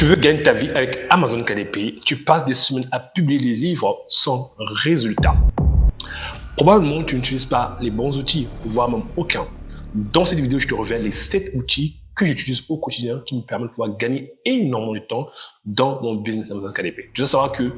Tu veux gagner ta vie avec Amazon KDP, tu passes des semaines à publier des livres sans résultat. Probablement, tu n'utilises pas les bons outils, voire même aucun. Dans cette vidéo, je te révèle les 7 outils que j'utilise au quotidien qui me permettent de pouvoir gagner énormément de temps dans mon business Amazon KDP. Tu dois savoir que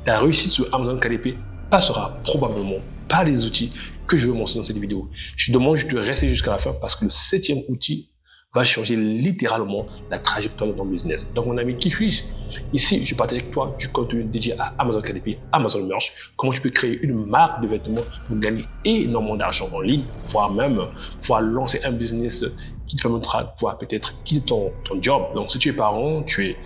ta réussite sur Amazon KDP passera probablement par les outils que je vais mentionner dans cette vidéo. Je te demande de rester jusqu'à la fin parce que le 7e outil va changer littéralement la trajectoire de ton business. Donc, mon ami, qui suis-je? Ici, je partage avec toi du contenu dédié à Amazon KDP, Amazon Merch, comment tu peux créer une marque de vêtements pour gagner énormément d'argent en ligne, voire même pouvoir lancer un business qui te permettra de pouvoir peut-être quitter ton job. Donc, si tu es parent, tu es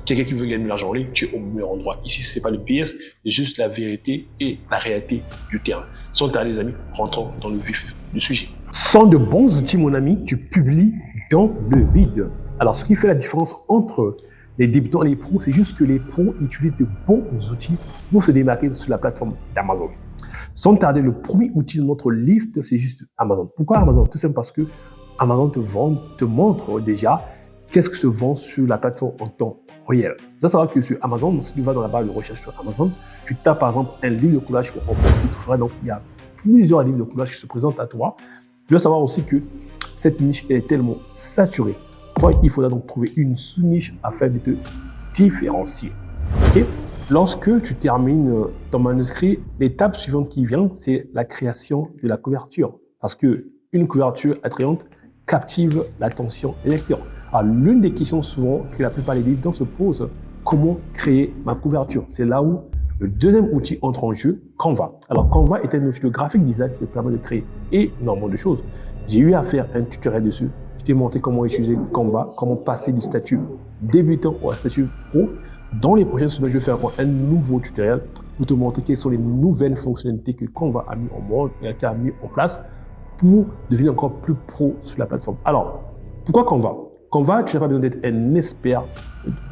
quelqu'un qui veut gagner de l'argent en ligne, tu es au meilleur endroit. Ici, ce n'est pas le BS, c'est juste la vérité et la réalité du terrain. Sans tarder, les amis, rentrons dans le vif du sujet. Sans de bons outils, mon ami, tu publies dans le vide. Alors, ce qui fait la différence entre les débutants et les pros, c'est juste que les pros utilisent de bons outils pour se démarquer sur la plateforme d'Amazon. Sans tarder, le premier outil de notre liste, c'est juste Amazon. Pourquoi Amazon? Tout simplement parce que Amazon te montre déjà qu'est-ce que se vend sur la plateforme en temps réel. Tu dois savoir que sur Amazon, si tu vas dans la barre de recherche sur Amazon, tu tapes par exemple un livre de coulage pour enfants qui te fera. Donc, il y a plusieurs livres de coulage qui se présentent à toi. Tu dois savoir aussi que cette niche est tellement saturée. Toi, il faudra donc trouver une sous-niche afin de te différencier. Okay? Lorsque tu termines ton manuscrit, l'étape suivante qui vient, c'est la création de la couverture. Parce qu'une couverture attrayante captive l'attention des lecteurs. Alors, l'une des questions souvent que la plupart des débutants se posent, comment créer ma couverture? C'est là où le deuxième outil entre en jeu, Canva. Alors, Canva est un outil de graphic design qui permet de créer énormément de choses. J'ai eu à faire un tutoriel dessus. Je t'ai montré comment utiliser Canva, comment passer du statut débutant au statut pro. Dans les prochaines semaines, je vais faire un nouveau tutoriel pour te montrer quelles sont les nouvelles fonctionnalités que Canva a mis en place pour devenir encore plus pro sur la plateforme. Alors, pourquoi Canva? Canva, tu n'as pas besoin d'être un expert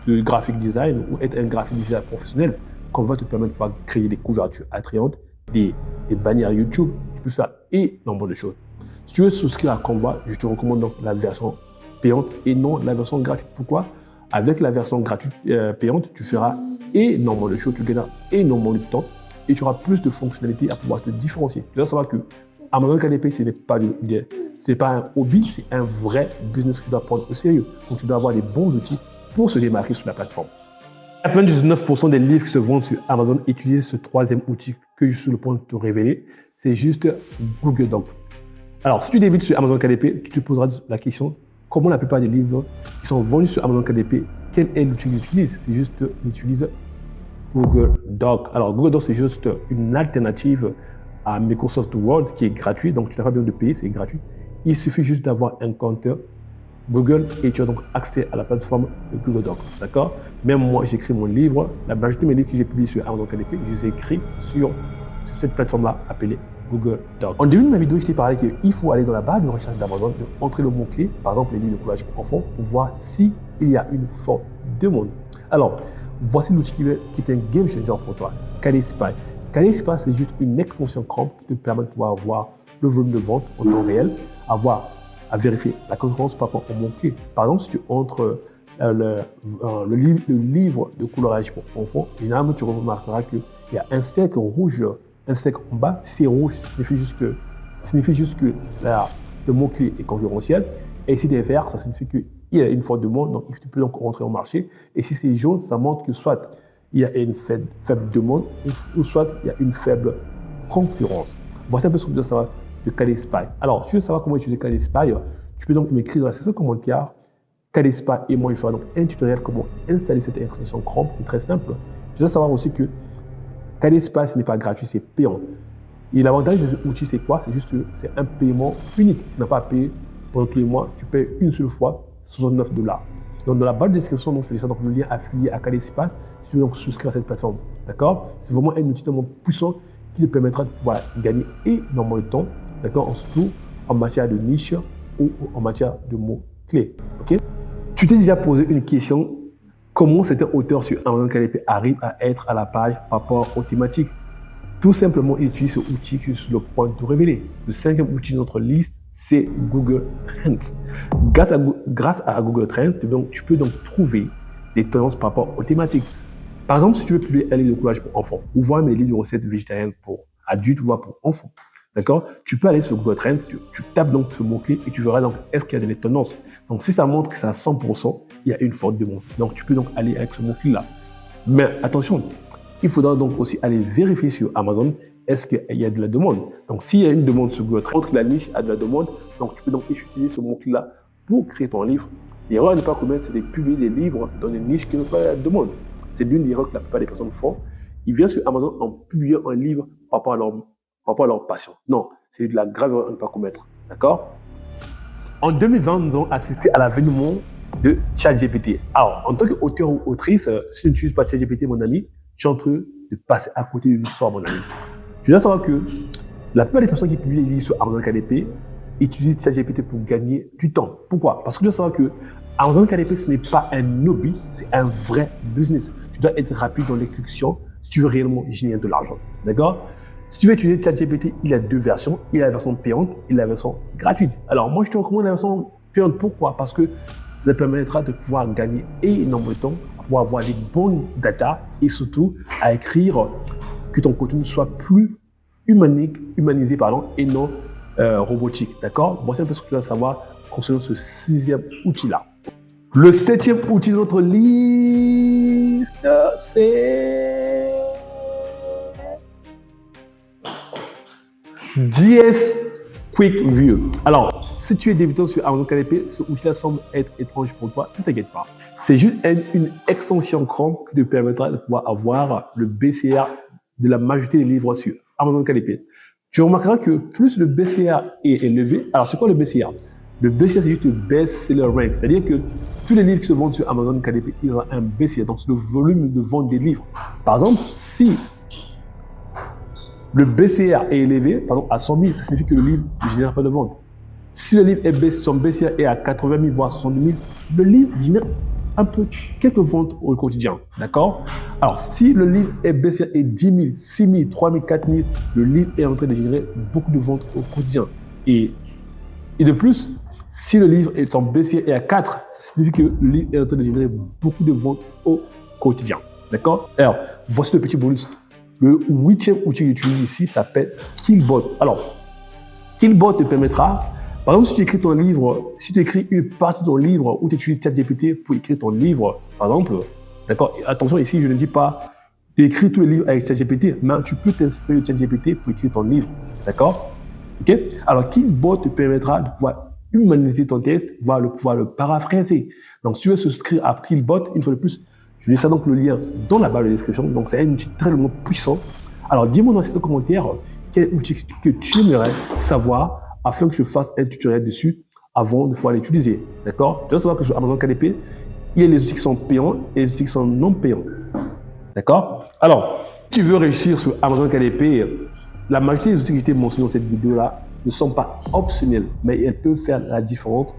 de graphic design ou être un graphic designer professionnel. Canva te permet de pouvoir créer des couvertures attrayantes, des bannières YouTube. Tu peux faire énormément de choses. Si tu veux souscrire à Canva, je te recommande donc la version payante et non la version gratuite. Pourquoi? Avec la version gratuite payante, tu feras énormément de choses, tu gagneras énormément de temps et tu auras plus de fonctionnalités à pouvoir te différencier. Tu dois savoir que Amazon KDP, ce n'est pas un hobby, c'est un vrai business que tu dois prendre au sérieux. Donc, tu dois avoir des bons outils pour se démarquer sur la plateforme. 99% des livres qui se vendent sur Amazon utilisent ce troisième outil que je suis sur le point de te révéler. C'est juste Google Docs. Alors, si tu débutes sur Amazon KDP, tu te poseras la question comment la plupart des livres qui sont vendus sur Amazon KDP, quel est l'outil qu'ils utilisent? C'est juste qu'ils utilisent Google Docs. Alors, Google Docs, c'est juste une alternative à Microsoft Word qui est gratuit, donc tu n'as pas besoin de payer, c'est gratuit. Il suffit juste d'avoir un compte Google et tu as donc accès à la plateforme de Google Docs, d'accord? Même moi, j'écris mon livre, la majorité de mes livres que j'ai publiés sur Amazon KDP, je les ai écrits sur cette plateforme-là appelée Google Docs. En début de ma vidéo, je t'ai parlé qu'il faut aller dans la barre de recherche d'Amazon, entrer le mot-clé, par exemple les livres de coulage pour enfants, pour voir s'il y a une forte demande. Alors, voici l'outil qui est un game changer pour toi, KDSpy. KDSpy, c'est juste une extension Chrome qui te permet de pouvoir voir le volume de vente en temps réel, à vérifier la concurrence par rapport au mot-clé. Par exemple, si tu entres le livre de coloriage pour enfants, généralement, tu remarqueras qu'il y a un cercle rouge, un cercle en bas. C'est rouge, ça signifie juste que le mot-clé est concurrentiel. Et si c'est vert, ça signifie qu'il y a une forte demande, donc tu peux donc rentrer au marché. Et si c'est jaune, ça montre que soit il y a une faible demande ou soit il y a une faible concurrence. Voici un peu ce que tu dois savoir de KDSpy. Alors, si tu veux savoir comment utiliser KDSpy, tu peux donc m'écrire dans la section commentaires KDSpy et moi, il fera donc un tutoriel comment installer cette extension Chrome. C'est très simple. Tu dois savoir aussi que KDSpy, ce n'est pas gratuit, c'est payant. Et l'avantage de cet outil, c'est quoi? C'est juste que c'est un paiement unique. Tu n'as pas à payer pendant tous les mois. Tu payes une seule fois $69. Donc, dans la barre de description, donc, c'est donc le lien affilié à KDSpy si tu veux donc souscrire à cette plateforme. D'accord? C'est vraiment un outil tellement puissant qui te permettra de pouvoir gagner énormément de temps, d'accord? Surtout en matière de niche ou en matière de mots-clés. Ok? Tu t'es déjà posé une question, comment certains auteurs sur Amazon KDP arrivent à être à la page par rapport aux thématiques? Tout simplement, ils utilisent ce outil que je suis sur le point de te révéler. Le 5e outil de notre liste, c'est Google Trends. Grâce à Google Trends, donc, tu peux donc trouver des tendances par rapport aux thématiques. Par exemple, si tu veux publier un livre de coulage pour enfants, ou voir mes livres de recettes végétariennes pour adultes, ou voir pour enfants, d'accord? Tu peux aller sur Google Trends, tu tapes donc ce mot-clé et tu verras donc est-ce qu'il y a des tendances. Donc, si ça montre que c'est à 100%, il y a une forte demande. Donc, tu peux donc aller avec ce mot-clé-là. Mais attention, il faudra donc aussi aller vérifier sur Amazon est-ce qu'il y a de la demande. Donc, s'il y a une demande sur Google Trends, la niche a de la demande, donc tu peux donc utiliser ce mot-clé-là pour créer ton livre. L'erreur à ne pas commettre, c'est de publier des livres dans des niches qui n'ont pas de demande. C'est l'une des erreurs que la plupart des personnes font. Ils viennent sur Amazon en publiant un livre par rapport à leur passion. Non, c'est de la grave erreur à ne pas commettre. D'accord? En 2020, nous avons assisté à l'avènement de ChatGPT. Alors, en tant qu'auteur ou autrice, si tu n'utilises pas ChatGPT, mon ami, tu es en train de passer à côté de l'histoire, mon ami. Tu dois savoir que la plupart des personnes qui publient des livres sur Amazon KDP utilisent ChatGPT pour gagner du temps. Pourquoi? Parce que tu dois savoir que Amazon KDP, ce n'est pas un hobby, c'est un vrai business. Tu dois être rapide dans l'exécution si tu veux réellement générer de l'argent. D'accord? Si tu veux utiliser ChatGPT, il y a deux versions. Il y a la version payante et la version gratuite. Alors, moi, je te recommande la version payante. Pourquoi? Parce que ça te permettra de pouvoir gagner énormément de temps, pour avoir des bonnes data et surtout à écrire que ton contenu soit plus humanisé et non robotique. D'accord? Voici un peu ce que tu dois savoir concernant ce 6e outil-là. Le 7e outil de notre liste, c'est JS Quick View. Alors, si tu es débutant sur Amazon KDP, ce outil-là semble être étrange pour toi, ne t'inquiète pas. C'est juste une extension Chrome qui te permettra de pouvoir avoir le BCR de la majorité des livres sur Amazon KDP. Tu remarqueras que plus le BCR est élevé. Alors, c'est quoi le BCR? Le BCR, c'est juste le Best Seller Rank. C'est-à-dire que tous les livres qui se vendent sur Amazon KDP, il y aura un BCR, donc c'est le volume de vente des livres. Par exemple, si le BCR est élevé, à 100 000, ça signifie que le livre ne génère pas de vente. Si le livre est son BCR est à 80 000, voire 70 000, le livre génère un peu quelques ventes au quotidien. D'accord? Alors, si le livre est BCR est 10 000, 6 000, 3 000, 4 000, le livre est en train de générer beaucoup de ventes au quotidien. Et de plus, si le livre est son BCR est à 4, ça signifie que le livre est en train de générer beaucoup de ventes au quotidien. D'accord? Alors, voici le petit bonus. Le 8e outil que j'utilise ici s'appelle Killbot. Alors, Killbot te permettra, par exemple, si tu écris ton livre, si tu écris une partie de ton livre ou tu utilises ChatGPT pour écrire ton livre, par exemple, d'accord? Attention, ici, je ne dis pas d'écrire tous les livres avec ChatGPT, mais tu peux t'inspirer de ChatGPT pour écrire ton livre, d'accord? Ok? Alors, Killbot te permettra de pouvoir humaniser ton texte, pouvoir le paraphraser. Donc, si tu veux souscrire à Killbot, une fois de plus, je laisse donc le lien dans la barre de description. Donc, c'est un outil très puissant. Alors, dis-moi dans ces commentaires quel outil que tu aimerais savoir afin que je fasse un tutoriel dessus avant de pouvoir l'utiliser. D'accord? Tu dois savoir que sur Amazon KDP, il y a les outils qui sont payants et les outils qui sont non payants. D'accord? Alors, si tu veux réussir sur Amazon KDP, la majorité des outils que j'ai mentionnés dans cette vidéo-là ne sont pas optionnels, mais elles peuvent faire la différence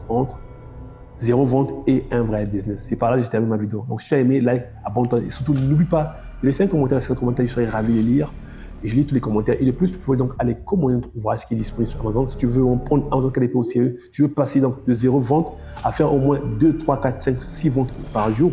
entre zéro vente et un vrai business. C'est par là que j'ai terminé ma vidéo. Donc, si tu as aimé, like, abonne-toi et surtout n'oublie pas de laisser un commentaire. C'est un commentaire, je serai ravi de lire et je lis tous les commentaires. Et de plus, tu peux donc aller commander notre ouvrage qui est disponible sur Amazon. Si tu veux prendre Amazon KDP au sérieux, tu veux passer donc de zéro vente à faire au moins 2, 3, 4, 5, 6 ventes par jour.